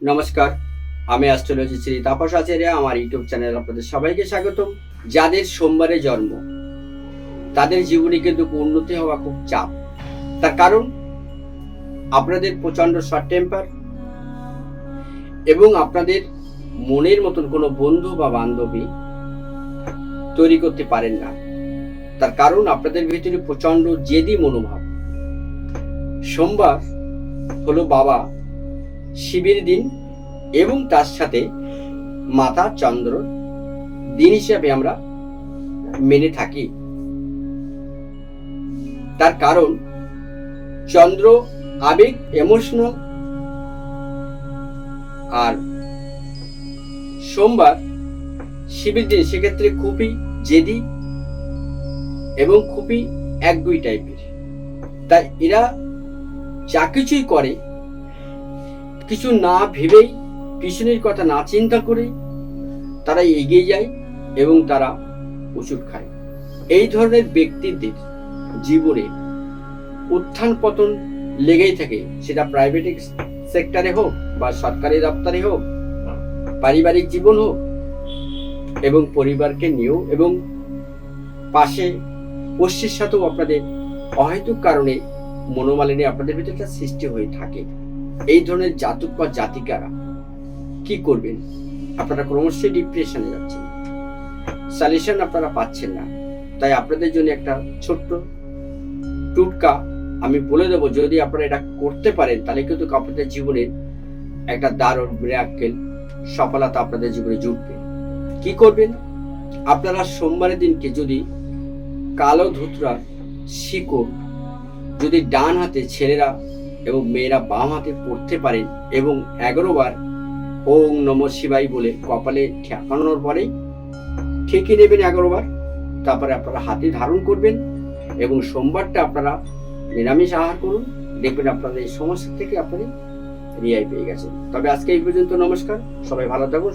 নমস্কার, আমি অ্যাস্ট্রোলজি শ্রী তাপস আচার্য। আমার ইউটিউব চ্যানেল আপনাদের সবাইকে স্বাগতম। যাদের সোমবারে জন্ম তাদের জীবনে কিন্তু উন্নতি হওয়া খুব চাপ। তার কারণ আপনাদের প্রচন্ড শর্ট টেম্পার এবং আপনাদের মনের মতন কোনো বন্ধু বা বান্ধবী তৈরি করতে পারেন না। তার কারণ আপনাদের ভিতরে প্রচন্ড জেদি মনোভাব। সোমবার হলো বাবা শিবের দিন এবং তার সাথে মাতা চন্দ্র দিন হিসাবে আমরা মেনে থাকি। তার কারণ চন্দ্র আবেগ, ইমোশনাল, আর সোমবার শিবের দিন সেক্ষেত্রে খুবই জেদি এবং খুবই একগুই টাইপের। তাই এরা যা কিছুই করে কিছু না ভেবেই, পিছনের কথা না চিন্তা করে তারা এগিয়ে যায় এবং তারা ওষুধ খায়। এই ধরনের ব্যক্তিদের জীবনে উত্থান পতন লেগেই থাকে, সেটা প্রাইভেট সেক্টরে হোক বা সরকারি দপ্তরে হোক, পারিবারিক জীবন হোক এবং পরিবারকে নিয়েও, এবং পাশে পশ্চির সাথেও আপনাদের অহেতুক কারণে মনোমালিন্য আপনাদের ভিতরে একটা সৃষ্টি হয়ে থাকে। এই ধরনের জাতক বা জাতিকারা কি করবেন? আপনারা ক্রমশই ডিপ্রেশনে যাচ্ছেন, সলিউশন আপনারা পাচ্ছেন না। তাই আপনাদের জন্য একটা ছোট্ট টুটকা আমি বলে দেবো। যদি আপনারা এটা করতে পারেন তাহলে কিন্তু আপনাদের জীবনে একটা দারুণ মিরাক্কেল সফলতা আপনাদের জীবনে জুটবে। কি করবেন? আপনারা সোমবারের দিনকে যদি কালো ধুতরা শিকড় যদি ডান হাতে ছেলেরা এবং মেয়েরা বাম হাতে পড়তে পারেন এবং 11 বার ওং নমঃ শিবায় বলে কপালে ঠেকানোর পরেই ঠেকে নেবেন 11 বার। তারপরে আপনারা হাতে ধারণ করবেন এবং সোমবারটা আপনারা নিরামিষ আহার করুন। দেখবেন আপনাদের এই সমস্যা থেকে আপনি রেহাই পেয়ে গেছেন। তবে আজকে এই পর্যন্ত। নমস্কার, সবাই ভালো থাকুন।